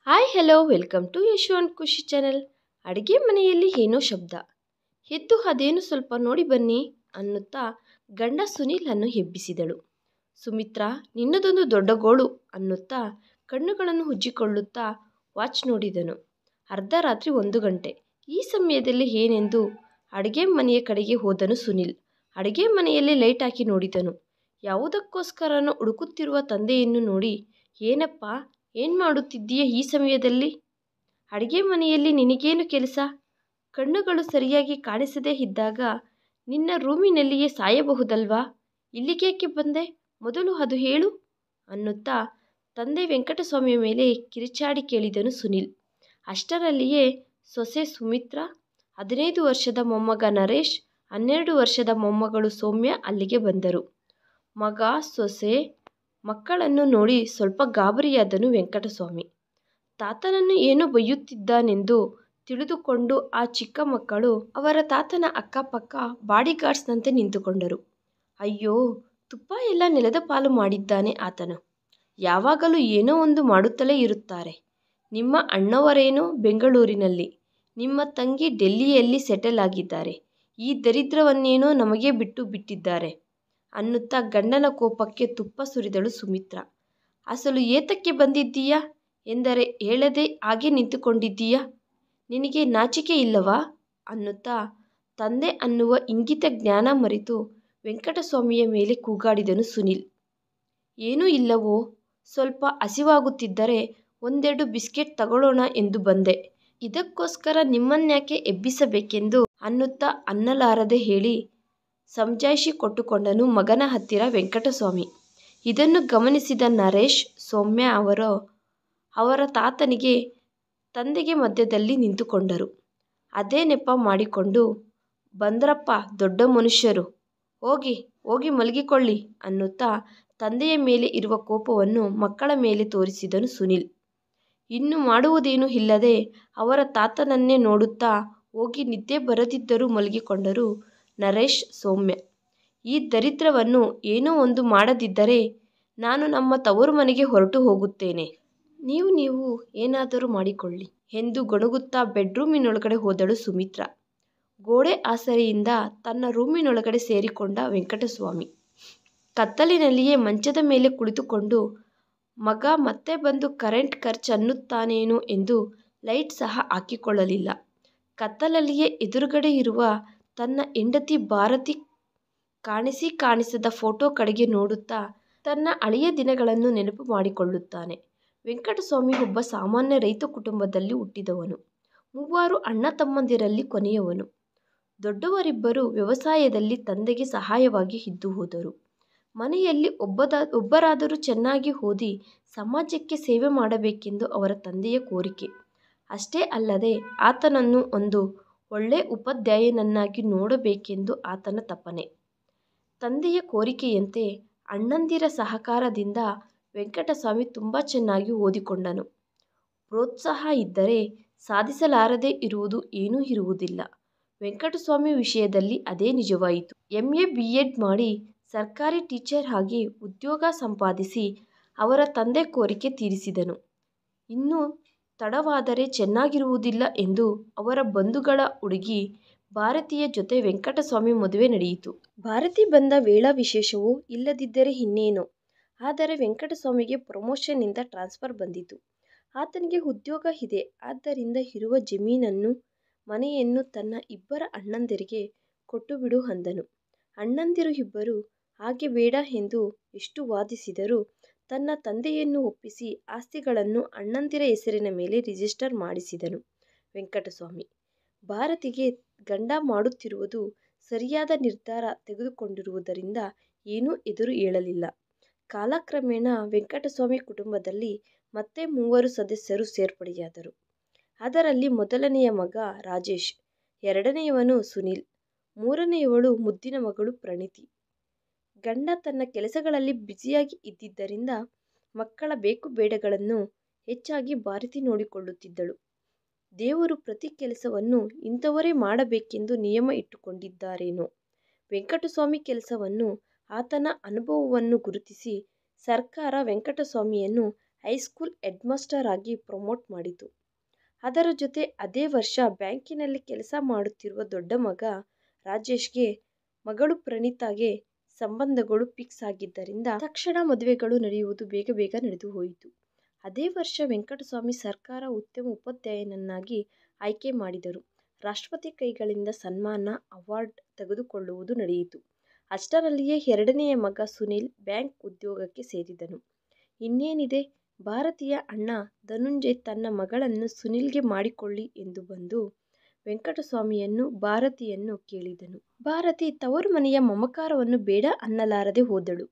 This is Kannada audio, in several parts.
Hi hello welcome to Yashwanth Khushi channel. ಅಡುಗೆ ಮನೆಯಲ್ಲಿ ಏನೋ ಶಬ್ದ. ಎದ್ದು ಅದೇನು ಸ್ವಲ್ಪ ನೋಡಿ ಬನ್ನಿ ಅನ್ನುತ್ತಾ ಗಂಡ ಸುನೀಲನ್ನು ಎಬ್ಬಿಸಿದಳು. ಸುಮಿತ್ರಾ, ನಿನ್ನದೊಂದು ದೊಡ್ಡ ಗೋಳು ಅನ್ನುತ್ತಾ ಕಣ್ಣುಗಳನ್ನು ಉಜ್ಜಿಕೊಳ್ಳುತ್ತಾ ವಾಚ್ ನೋಡಿದನು. ಅರ್ಧ ರಾತ್ರಿ 1 ಗಂಟೆ. ಈ ಸಮಯದಲ್ಲಿ ಏನೆಂದು ಅಡುಗೆ ಮನೆಯ ಕಡೆಗೆ ಹೋದನು ಸುನೀಲ್. ಅಡುಗೆ ಮನೆಯಲ್ಲಿ ಲೈಟ್ ಹಾಕಿ ನೋಡಿದನು. ಯಾವುದಕ್ಕೋಸ್ಕರನೋ ಹುಡುಕುತ್ತಿರುವ ತಂದೆಯನ್ನು ನೋಡಿ, ಏನಪ್ಪ, ಏನು ಮಾಡುತ್ತಿದ್ದೀಯ ಈ ಸಮಯದಲ್ಲಿ? ಅಡುಗೆ ಮನೆಯಲ್ಲಿ ನಿನಗೇನು ಕೆಲಸ? ಕಣ್ಣುಗಳು ಸರಿಯಾಗಿ ಕಾಣಿಸದೇ ಇದ್ದಾಗ ನಿನ್ನ ರೂಮಿನಲ್ಲಿಯೇ ಸಾಯಬಹುದಲ್ವಾ? ಇಲ್ಲಿಗೇಕೆ ಬಂದೆ? ಮೊದಲು ಅದು ಹೇಳು ಅನ್ನುತ್ತಾ ತಂದೆ ವೆಂಕಟಸ್ವಾಮಿಯ ಮೇಲೆ ಕಿರಿಚಾಡಿ ಕೇಳಿದನು ಸುನೀಲ್. ಅಷ್ಟರಲ್ಲಿಯೇ ಸೊಸೆ ಸುಮಿತ್ರಾ, 15 ವರ್ಷದ ಮೊಮ್ಮಗ ನರೇಶ್, 12 ವರ್ಷದ ಮೊಮ್ಮಗಳು ಸೌಮ್ಯ ಅಲ್ಲಿಗೆ ಬಂದರು. ಮಗ, ಸೊಸೆ, ಮಕ್ಕಳನ್ನು ನೋಡಿ ಸ್ವಲ್ಪ ಗಾಬರಿಯಾದನು ವೆಂಕಟಸ್ವಾಮಿ. ತಾತನನ್ನು ಏನೋ ಬೈಯುತ್ತಿದ್ದಾನೆಂದು ತಿಳಿದುಕೊಂಡು ಆ ಚಿಕ್ಕ ಮಕ್ಕಳು ಅವರ ತಾತನ ಅಕ್ಕಪಕ್ಕ ಬಾಡಿಗಾರ್ಡ್ಸ್ನಂತೆ ನಿಂತುಕೊಂಡರು. ಅಯ್ಯೋ, ತುಪ್ಪ ಎಲ್ಲ ನೆಲದ ಪಾಲು ಮಾಡಿದ್ದಾನೆ ಆತನು. ಯಾವಾಗಲೂ ಏನೋ ಒಂದು ಮಾಡುತ್ತಲೇ ಇರುತ್ತಾರೆ. ನಿಮ್ಮ ಅಣ್ಣವರೇನೋ ಬೆಂಗಳೂರಿನಲ್ಲಿ, ನಿಮ್ಮ ತಂಗಿ ಡೆಲ್ಲಿಯಲ್ಲಿ ಸೆಟಲ್ ಆಗಿದ್ದಾರೆ. ಈ ದರಿದ್ರವನ್ನೇನೋ ನಮಗೆ ಬಿಟ್ಟು ಬಿಟ್ಟಿದ್ದಾರೆ ಅನ್ನುತ್ತಾ ಗಂಡನ ಕೋಪಕ್ಕೆ ತುಪ್ಪ ಸುರಿದಳು ಸುಮಿತ್ರಾ. ಅಸಲು ಏತಕ್ಕೆ ಬಂದಿದ್ದೀಯಾ ಎಂದರೆ ಹೇಳದೆ ಹಾಗೆ ನಿಂತುಕೊಂಡಿದ್ದೀಯಾ? ನಿನಗೆ ನಾಚಿಕೆ ಇಲ್ಲವಾ ಅನ್ನುತ್ತಾ ತಂದೆ ಅನ್ನುವ ಇಂಗಿತ ಜ್ಞಾನ ಮರೆತು ವೆಂಕಟಸ್ವಾಮಿಯ ಮೇಲೆ ಕೂಗಾಡಿದನು ಸುನೀಲ್. ಏನೂ ಇಲ್ಲವೋ, ಸ್ವಲ್ಪ ಹಸಿವಾಗುತ್ತಿದ್ದರೆ 1-2 ಬಿಸ್ಕೆಟ್ ತಗೊಳ್ಳೋಣ ಎಂದು ಬಂದೆ. ಇದಕ್ಕೋಸ್ಕರ ನಿಮ್ಮನ್ಯಾಕೆ ಎಬ್ಬಿಸಬೇಕೆಂದು ಅನ್ನುತ್ತಾ ಅನ್ನಲಾರದೆ ಹೇಳಿ ಸಮಜಾಯಿಷಿ ಕೊಟ್ಟುಕೊಂಡನು ಮಗನ ಹತ್ತಿರ ವೆಂಕಟಸ್ವಾಮಿ. ಇದನ್ನು ಗಮನಿಸಿದ ನರೇಶ್, ಸೌಮ್ಯ ಅವರ ತಾತನಿಗೆ ತಂದೆಗೆ ಮಧ್ಯದಲ್ಲಿ ನಿಂತುಕೊಂಡರು. ಅದೇ ನೆಪ ಮಾಡಿಕೊಂಡು, ಬಂದ್ರಪ್ಪ ದೊಡ್ಡ ಮನುಷ್ಯರು, ಹೋಗಿ ಹೋಗಿ ಮಲಗಿಕೊಳ್ಳಿ ಅನ್ನುತ್ತಾ ತಂದೆಯ ಮೇಲೆ ಇರುವ ಕೋಪವನ್ನು ಮಕ್ಕಳ ಮೇಲೆ ತೋರಿಸಿದನು ಸುನೀಲ್. ಇನ್ನು ಮಾಡುವುದೇನೂ ಇಲ್ಲದೆ ಅವರ ತಾತನನ್ನೇ ನೋಡುತ್ತಾ ಹೋಗಿ ನಿದ್ದೆ ಬರದಿದ್ದರೂ ಮಲಗಿಕೊಂಡರು ನರೇಶ್, ಸೌಮ್ಯ. ಈ ದರಿದ್ರವನ್ನು ಏನೋ ಒಂದು ಮಾಡದಿದ್ದರೆ ನಾನು ನಮ್ಮ ತವರು ಮನೆಗೆ ಹೊರಟು ಹೋಗುತ್ತೇನೆ. ನೀವು ಏನಾದರೂ ಮಾಡಿಕೊಳ್ಳಿ ಎಂದು ಗೊಣಗುತ್ತಾ ಬೆಡ್ರೂಮಿನೊಳಗಡೆ ಹೋದಳು ಸುಮಿತ್ರಾ. ಗೋಡೆ ಆಸರೆಯಿಂದ ತನ್ನ ರೂಮಿನೊಳಗಡೆ ಸೇರಿಕೊಂಡ ವೆಂಕಟಸ್ವಾಮಿ. ಕತ್ತಲಿನಲ್ಲಿಯೇ ಮಂಚದ ಮೇಲೆ ಕುಳಿತುಕೊಂಡು ಮಗ ಮತ್ತೆ ಬಂದು ಕರೆಂಟ್ ಖರ್ಚು ಅನ್ನುತ್ತಾನೇನೋ ಎಂದು ಲೈಟ್ ಸಹ ಹಾಕಿಕೊಳ್ಳಲಿಲ್ಲ. ಕತ್ತಲಲ್ಲಿಯೇ ಎದುರುಗಡೆ ಇರುವ ತನ್ನ ಹೆಂಡತಿ ಭಾರತಿ ಕಾಣಿಸದ ಫೋಟೋ ಕಡೆಗೆ ನೋಡುತ್ತಾ ತನ್ನ ಹಳೆಯ ದಿನಗಳನ್ನು ನೆನಪು ಮಾಡಿಕೊಳ್ಳುತ್ತಾನೆ. ವೆಂಕಟಸ್ವಾಮಿ ಒಬ್ಬ ಸಾಮಾನ್ಯ ರೈತ ಕುಟುಂಬದಲ್ಲಿ ಹುಟ್ಟಿದವನು. 3 ಅಣ್ಣ ತಮ್ಮಂದಿರಲ್ಲಿ ಕೊನೆಯವನು. ದೊಡ್ಡವರಿಬ್ಬರು ವ್ಯವಸಾಯದಲ್ಲಿ ತಂದೆಗೆ ಸಹಾಯವಾಗಿ ಇದ್ದು ಹೋದರು. ಮನೆಯಲ್ಲಿ ಒಬ್ಬರಾದರೂ ಚೆನ್ನಾಗಿ ಓದಿ ಸಮಾಜಕ್ಕೆ ಸೇವೆ ಮಾಡಬೇಕೆಂದು ಅವರ ತಂದೆಯ ಕೋರಿಕೆ. ಅಷ್ಟೇ ಅಲ್ಲದೆ ಆತನನ್ನು ಒಂದು ಒಳ್ಳೆ ಉಪಾಧ್ಯಾಯನನ್ನಾಗಿ ನೋಡಬೇಕೆಂದು ಆತನ ತಪನೆ. ತಂದೆಯ ಕೋರಿಕೆಯಂತೆ ಅಣ್ಣಂದಿರ ಸಹಕಾರದಿಂದ ವೆಂಕಟಸ್ವಾಮಿ ತುಂಬ ಚೆನ್ನಾಗಿ ಓದಿಕೊಂಡನು. ಪ್ರೋತ್ಸಾಹ ಇದ್ದರೆ ಸಾಧಿಸಲಾರದೆ ಇರುವುದು ಏನೂ ಇರುವುದಿಲ್ಲ. ವೆಂಕಟಸ್ವಾಮಿ ವಿಷಯದಲ್ಲಿ ಅದೇ ನಿಜವಾಯಿತು. MA B.Ed ಮಾಡಿ ಸರ್ಕಾರಿ ಟೀಚರ್ ಆಗಿ ಉದ್ಯೋಗ ಸಂಪಾದಿಸಿ ಅವರ ತಂದೆ ಕೋರಿಕೆ ತೀರಿಸಿದನು. ಇನ್ನೂ ತಡವಾದರೆ ಚೆನ್ನಾಗಿರುವುದಿಲ್ಲ ಎಂದು ಅವರ ಬಂಧುಗಳ ಹುಡುಗಿ ಭಾರತಿಯ ಜೊತೆ ವೆಂಕಟಸ್ವಾಮಿ ಮದುವೆ ನಡೆಯಿತು. ಭಾರತಿ ಬಂದ ವೇಳ ವಿಶೇಷವೋ ಇಲ್ಲದಿದ್ದರೆ ಇನ್ನೇನೋ, ಆದರೆ ವೆಂಕಟಸ್ವಾಮಿಗೆ ಪ್ರಮೋಷನ್ನಿಂದ ಟ್ರಾನ್ಸ್ಫರ್ ಬಂದಿತು. ಆತನಿಗೆ ಉದ್ಯೋಗ ಇದೆ. ಆದ್ದರಿಂದ ಇರುವ ಜಮೀನನ್ನು, ಮನೆಯನ್ನು ತನ್ನ 2 ಅಣ್ಣಂದಿರಿಗೆ ಕೊಟ್ಟುಬಿಡು ಅಂದನು. ಅಣ್ಣಂದಿರು ಇಬ್ಬರು ಹಾಗೆ ಬೇಡ ಎಂದು ಎಷ್ಟು ವಾದಿಸಿದರೂ ತನ್ನ ತಂದೆಯನ್ನು ಒಪ್ಪಿಸಿ ಆಸ್ತಿಗಳನ್ನು ಅಣ್ಣಂದಿರ ಹೆಸರಿನ ಮೇಲೆ ರಿಜಿಸ್ಟರ್ ಮಾಡಿಸಿದನು ವೆಂಕಟಸ್ವಾಮಿ. ಭಾರತಿಗೆ ಗಂಡ ಮಾಡುತ್ತಿರುವುದು ಸರಿಯಾದ ನಿರ್ಧಾರ ತೆಗೆದುಕೊಂಡಿರುವುದರಿಂದ ಏನೂ ಎದುರು ಹೇಳಲಿಲ್ಲ. ಕಾಲಕ್ರಮೇಣ ವೆಂಕಟಸ್ವಾಮಿ ಕುಟುಂಬದಲ್ಲಿ ಮತ್ತೆ 3 ಸದಸ್ಯರು ಸೇರ್ಪಡೆಯಾದರು. ಅದರಲ್ಲಿ ಮೊದಲನೆಯ ಮಗ ರಾಜೇಶ್, ಎರಡನೆಯವನು ಸುನೀಲ್, ಮೂರನೆಯವಳು ಮುದ್ದಿನ ಮಗಳು ಪ್ರಣೀತಿ. ಗಂಡ ತನ್ನ ಕೆಲಸಗಳಲ್ಲಿ ಬ್ಯುಸಿಯಾಗಿ ಇದ್ದಿದ್ದರಿಂದ ಮಕ್ಕಳ ಬೇಕು ಬೇಡಗಳನ್ನು ಹೆಚ್ಚಾಗಿ ಭಾರತಿ ನೋಡಿಕೊಳ್ಳುತ್ತಿದ್ದಳು. ದೇವರು ಪ್ರತಿ ಕೆಲಸವನ್ನು ಇಂಥವರೇ ಮಾಡಬೇಕೆಂದು ನಿಯಮ ಇಟ್ಟುಕೊಂಡಿದ್ದಾರೇನೋ. ವೆಂಕಟಸ್ವಾಮಿ ಕೆಲಸವನ್ನು, ಆತನ ಅನುಭವವನ್ನು ಗುರುತಿಸಿ ಸರ್ಕಾರ ವೆಂಕಟಸ್ವಾಮಿಯನ್ನು ಹೈಸ್ಕೂಲ್ ಹೆಡ್ಮಾಸ್ಟರ್ ಆಗಿ ಪ್ರಮೋಟ್ ಮಾಡಿತು. ಅದರ ಜೊತೆ ಅದೇ ವರ್ಷ ಬ್ಯಾಂಕಿನಲ್ಲಿ ಕೆಲಸ ಮಾಡುತ್ತಿರುವ ದೊಡ್ಡ ಮಗ ರಾಜೇಶ್ಗೆ ಮಗಳು ಪ್ರಣೀತಾಗೆ ಸಂಬಂಧಗಳು ಫಿಕ್ಸ್ ಆಗಿದ್ದರಿಂದ ತಕ್ಷಣ ಮದುವೆಗಳು ನಡೆಯುವುದು ಬೇಗ ಬೇಗ ನಡೆದು ಹೋಯಿತು. ಅದೇ ವರ್ಷ ವೆಂಕಟಸ್ವಾಮಿ ಸರ್ಕಾರ ಉತ್ತಮ ಉಪಾಧ್ಯಾಯನನ್ನಾಗಿ ಆಯ್ಕೆ ಮಾಡಿದರು. ರಾಷ್ಟ್ರಪತಿ ಕೈಗಳಿಂದ ಸನ್ಮಾನ, ಅವಾರ್ಡ್ ತೆಗೆದುಕೊಳ್ಳುವುದು ನಡೆಯಿತು. ಅಷ್ಟರಲ್ಲಿಯೇ ಎರಡನೆಯ ಮಗ ಸುನಿಲ್ ಬ್ಯಾಂಕ್ ಉದ್ಯೋಗಕ್ಕೆ ಸೇರಿದನು. ಇನ್ನೇನಿದೆ, ಭಾರತಿಯ ಅಣ್ಣ ಧನುಂಜಯ್ ತನ್ನ ಮಗಳನ್ನು ಸುನಿಲ್ಗೆ ಮಾಡಿಕೊಳ್ಳಿ ಎಂದು ಬಂದು ವೆಂಕಟಸ್ವಾಮಿಯನ್ನು ಭಾರತಿಯನ್ನು ಕೇಳಿದನು. ಭಾರತಿ ತವರು ಮನೆಯ ಮಮಕಾರವನ್ನು ಬೇಡ ಅನ್ನಲಾರದೆ ಹೋದಳು.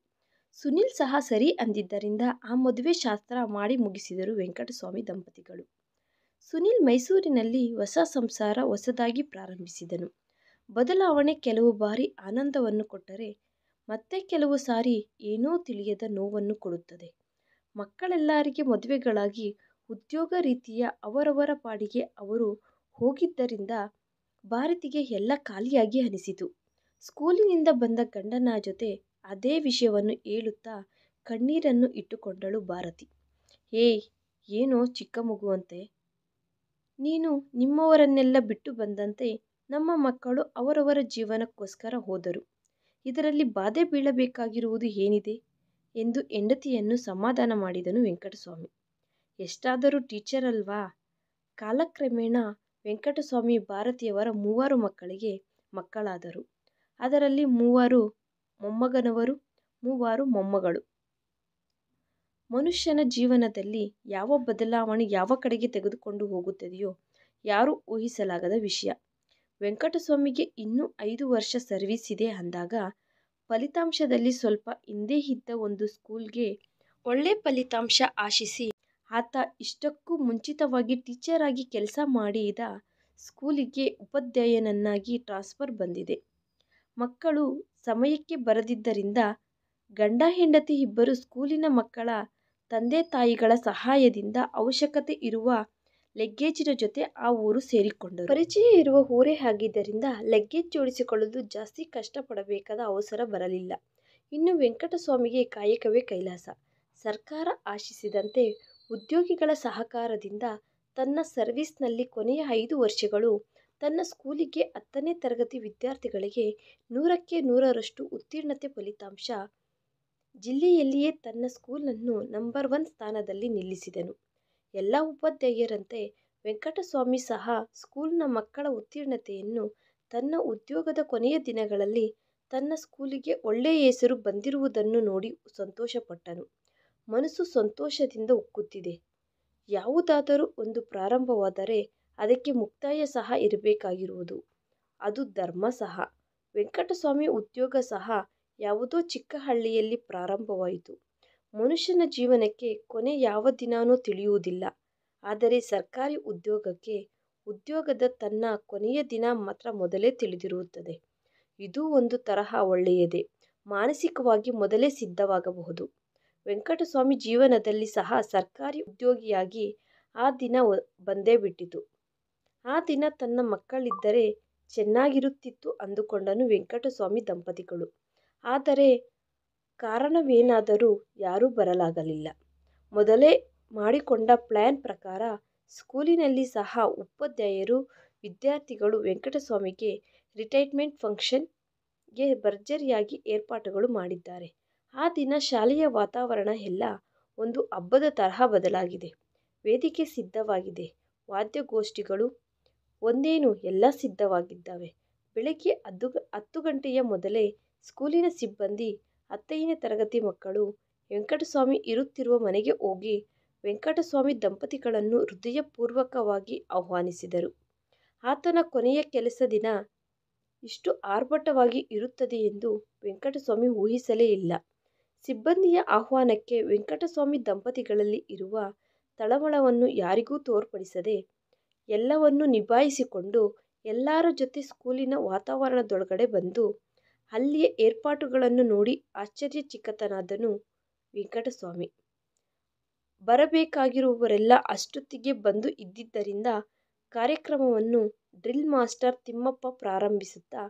ಸುನಿಲ್ ಸಹ ಸರಿ ಅಂದಿದ್ದರಿಂದ ಆ ಮದುವೆ ಶಾಸ್ತ್ರ ಮಾಡಿ ಮುಗಿಸಿದರು ವೆಂಕಟಸ್ವಾಮಿ ದಂಪತಿಗಳು. ಸುನಿಲ್ ಮೈಸೂರಿನಲ್ಲಿ ಹೊಸ ಸಂಸಾರ ಹೊಸದಾಗಿ ಪ್ರಾರಂಭಿಸಿದನು. ಬದಲಾವಣೆ ಕೆಲವು ಬಾರಿ ಆನಂದವನ್ನು ಕೊಟ್ಟರೆ ಮತ್ತೆ ಕೆಲವು ಸಾರಿ ಏನೋ ತಿಳಿಯದ ನೋವನ್ನು ಕೊಡುತ್ತದೆ. ಮಕ್ಕಳೆಲ್ಲರಿಗೆ ಮದುವೆಗಳಾಗಿ ಉದ್ಯೋಗ ರೀತಿಯ ಅವರವರ ಪಾಡಿಗೆ ಅವರು ಹೋಗಿದ್ದರಿಂದ ಭಾರತಿಗೆ ಎಲ್ಲ ಖಾಲಿಯಾಗಿ ಅನಿಸಿತು. ಸ್ಕೂಲಿನಿಂದ ಬಂದ ಗಂಡನ ಜೊತೆ ಅದೇ ವಿಷಯವನ್ನು ಹೇಳುತ್ತಾ ಕಣ್ಣೀರನ್ನು ಇಟ್ಟುಕೊಂಡಳು ಭಾರತಿ. ಏಯ್, ಏನೋ ಚಿಕ್ಕ ಮಗುವಂತೆ ನೀನು ನಿಮ್ಮವರನ್ನೆಲ್ಲ ಬಿಟ್ಟು ಬಂದಂತೆ ನಮ್ಮ ಮಕ್ಕಳು ಅವರವರ ಜೀವನಕ್ಕೋಸ್ಕರ ಹೋದರು. ಇದರಲ್ಲಿ ಬಾಧೆ ಬೀಳಬೇಕಾಗಿರುವುದು ಏನಿದೆ ಎಂದು ಹೆಂಡತಿಯನ್ನು ಸಮಾಧಾನ ಮಾಡಿದನು ವೆಂಕಟಸ್ವಾಮಿ. ಎಷ್ಟಾದರೂ ಟೀಚರ್ ಅಲ್ವಾ. ಕಾಲಕ್ರಮೇಣ ವೆಂಕಟಸ್ವಾಮಿ ಭಾರತಿಯವರ 3 ಮಕ್ಕಳಿಗೆ ಮಕ್ಕಳಾದರು. ಅದರಲ್ಲಿ 3 ಮೊಮ್ಮಗನವರು, 3 ಮೊಮ್ಮಗಳು. ಮನುಷ್ಯನ ಜೀವನದಲ್ಲಿ ಯಾವ ಬದಲಾವಣೆ ಯಾವ ಕಡೆಗೆ ತೆಗೆದುಕೊಂಡು ಹೋಗುತ್ತದೆಯೋ ಯಾರೂ ಊಹಿಸಲಾಗದ ವಿಷಯ. ವೆಂಕಟಸ್ವಾಮಿಗೆ ಇನ್ನೂ 5 ವರ್ಷ ಸರ್ವೀಸ್ ಇದೆ ಅಂದಾಗ ಫಲಿತಾಂಶದಲ್ಲಿ ಸ್ವಲ್ಪ ಹಿಂದೆ ಇದ್ದ ಒಂದು ಸ್ಕೂಲ್ಗೆ ಒಳ್ಳೆ ಫಲಿತಾಂಶ ಆಶಿಸಿ ಆತ ಇಷ್ಟಕ್ಕೂ ಮುಂಚಿತವಾಗಿ ಟೀಚರ್ ಆಗಿ ಕೆಲಸ ಮಾಡಿದ ಸ್ಕೂಲಿಗೆ ಉಪಾಧ್ಯಾಯನನ್ನಾಗಿ ಟ್ರಾನ್ಸ್ಫರ್ ಬಂದಿದೆ. ಮಕ್ಕಳು ಸಮಯಕ್ಕೆ ಬರದಿದ್ದರಿಂದ ಗಂಡ ಹೆಂಡತಿ ಇಬ್ಬರು ಸ್ಕೂಲಿನ ಮಕ್ಕಳ ತಂದೆ ತಾಯಿಗಳ ಸಹಾಯದಿಂದ ಅವಶ್ಯಕತೆ ಇರುವ ಲಗೇಜಿನ ಜೊತೆ ಆ ಊರು ಸೇರಿಕೊಂಡರು. ಪರಿಚಯ ಇರುವ ಊರೇ ಆಗಿದ್ದರಿಂದ ಲಗೇಜ್ ಜೋಡಿಸಿಕೊಳ್ಳಲು ಜಾಸ್ತಿ ಕಷ್ಟಪಡಬೇಕಾದ ಅವಸರ ಬರಲಿಲ್ಲ. ಇನ್ನು ವೆಂಕಟಸ್ವಾಮಿಗೆ ಕಾಯಕವೇ ಕೈಲಾಸ. ಸರ್ಕಾರ ಆಶಿಸಿದಂತೆ ಉದ್ಯೋಗಿಗಳ ಸಹಕಾರದಿಂದ ತನ್ನ ಸರ್ವೀಸ್ನಲ್ಲಿ ಕೊನೆಯ 5 ವರ್ಷಗಳು ತನ್ನ ಸ್ಕೂಲಿಗೆ 10ನೇ ತರಗತಿ ವಿದ್ಯಾರ್ಥಿಗಳಿಗೆ 100ಕ್ಕೆ 100ರಷ್ಟು ಉತ್ತೀರ್ಣತೆ ಫಲಿತಾಂಶ ಜಿಲ್ಲೆಯಲ್ಲಿಯೇ ತನ್ನ ಸ್ಕೂಲನ್ನು ನಂಬರ್ 1 ಸ್ಥಾನದಲ್ಲಿ ನಿಲ್ಲಿಸಿದನು. ಎಲ್ಲ ಉಪಾಧ್ಯಾಯರಂತೆ ವೆಂಕಟಸ್ವಾಮಿ ಸಹ ಸ್ಕೂಲ್ನ ಮಕ್ಕಳ ಉತ್ತೀರ್ಣತೆಯನ್ನು ತನ್ನ ಉದ್ಯೋಗದ ಕೊನೆಯ ದಿನಗಳಲ್ಲಿ ತನ್ನ ಸ್ಕೂಲಿಗೆ ಒಳ್ಳೆಯ ಹೆಸರು ಬಂದಿರುವುದನ್ನು ನೋಡಿ ಸಂತೋಷಪಟ್ಟನು. ಮನಸ್ಸು ಸಂತೋಷದಿಂದ ಉಕ್ಕುತ್ತಿದೆ. ಯಾವುದಾದರೂ ಒಂದು ಪ್ರಾರಂಭವಾದರೆ ಅದಕ್ಕೆ ಮುಕ್ತಾಯ ಸಹ ಇರಬೇಕಾಗಿರುವುದು. ಅದು ಧರ್ಮ ಸಹ. ವೆಂಕಟಸ್ವಾಮಿ ಉದ್ಯೋಗ ಸಹ ಯಾವುದೋ ಚಿಕ್ಕ ಹಳ್ಳಿಯಲ್ಲಿ ಪ್ರಾರಂಭವಾಯಿತು. ಮನುಷ್ಯನ ಜೀವನಕ್ಕೆ ಕೊನೆ ಯಾವ ದಿನವೋ ತಿಳಿಯುವುದಿಲ್ಲ. ಆದರೆ ಸರ್ಕಾರಿ ಉದ್ಯೋಗದ ತನ್ನ ಕೊನೆಯ ದಿನ ಮಾತ್ರ ಮೊದಲೇ ತಿಳಿದಿರುತ್ತದೆ. ಇದು ಒಂದು ತರಹ ಒಳ್ಳೆಯದೇ. ಮಾನಸಿಕವಾಗಿ ಮೊದಲೇ ಸಿದ್ಧವಾಗಬಹುದು. ವೆಂಕಟಸ್ವಾಮಿ ಜೀವನದಲ್ಲಿ ಸಹ ಸರ್ಕಾರಿ ಉದ್ಯೋಗಿಯಾಗಿ ಆ ದಿನ ಬಂದೇ ಬಿಟ್ಟಿತು. ಆ ದಿನ ತನ್ನ ಮಕ್ಕಳಿದ್ದರೆ ಚೆನ್ನಾಗಿರುತ್ತಿತ್ತು ಅಂದುಕೊಂಡನು ವೆಂಕಟಸ್ವಾಮಿ ದಂಪತಿಗಳು. ಆದರೆ ಕಾರಣವೇನಾದರೂ ಯಾರೂ ಬರಲಾಗಲಿಲ್ಲ. ಮೊದಲೇ ಮಾಡಿಕೊಂಡ ಪ್ಲಾನ್ ಪ್ರಕಾರ ಸ್ಕೂಲಿನಲ್ಲಿ ಸಹ ಉಪಾಧ್ಯಾಯರು, ವಿದ್ಯಾರ್ಥಿಗಳು ವೆಂಕಟಸ್ವಾಮಿಗೆ ರಿಟೈರ್ಮೆಂಟ್ ಫಂಕ್ಷನ್ ಗೆ ಭರ್ಜರಿಯಾಗಿ ಏರ್ಪಾಟುಗಳು ಮಾಡಿದ್ದಾರೆ. ಆ ದಿನ ಶಾಲೆಯ ವಾತಾವರಣ ಎಲ್ಲ ಒಂದು ಹಬ್ಬದ ತರಹ ಬದಲಾಗಿದೆ. ವೇದಿಕೆ ಸಿದ್ಧವಾಗಿದೆ. ವಾದ್ಯಗೋಷ್ಠಿಗಳು ಒಂದೇನು ಎಲ್ಲ ಸಿದ್ಧವಾಗಿದ್ದಾವೆ. ಬೆಳಗ್ಗೆ 10 ಗಂಟೆಯ ಮೊದಲೇ ಸ್ಕೂಲಿನ ಸಿಬ್ಬಂದಿ 10ನೇ ತರಗತಿ ಮಕ್ಕಳು ವೆಂಕಟಸ್ವಾಮಿ ಇರುತ್ತಿರುವ ಮನೆಗೆ ಹೋಗಿ ವೆಂಕಟಸ್ವಾಮಿ ದಂಪತಿಗಳನ್ನು ಹೃದಯಪೂರ್ವಕವಾಗಿ ಆಹ್ವಾನಿಸಿದರು. ಆತನ ಕೊನೆಯ ಕೆಲಸ ದಿನ ಇಷ್ಟು ಆರ್ಭಟವಾಗಿ ಇರುತ್ತದೆ ಎಂದು ವೆಂಕಟಸ್ವಾಮಿ ಊಹಿಸಲೇ ಇಲ್ಲ. ಸಿಬ್ಬಂದಿಯ ಆಹ್ವಾನಕ್ಕೆ ವೆಂಕಟಸ್ವಾಮಿ ದಂಪತಿಗಳಲ್ಲಿ ಇರುವ ತಳಮಳವನ್ನು ಯಾರಿಗೂ ತೋರ್ಪಡಿಸದೆ ಎಲ್ಲವನ್ನೂ ನಿಭಾಯಿಸಿಕೊಂಡು ಎಲ್ಲರ ಜೊತೆ ಸ್ಕೂಲಿನ ವಾತಾವರಣದೊಳಗಡೆ ಬಂದು ಅಲ್ಲಿಯ ಏರ್ಪಾಟುಗಳನ್ನು ನೋಡಿ ಆಶ್ಚರ್ಯಚಕಿತನಾದನು ವೆಂಕಟಸ್ವಾಮಿ. ಬರಬೇಕಾಗಿರುವವರೆಲ್ಲ ಅಷ್ಟೊತ್ತಿಗೆ ಬಂದು ಇದ್ದಿದ್ದರಿಂದ ಕಾರ್ಯಕ್ರಮವನ್ನು ಡ್ರಿಲ್ ಮಾಸ್ಟರ್ ತಿಮ್ಮಪ್ಪ ಪ್ರಾರಂಭಿಸುತ್ತಾ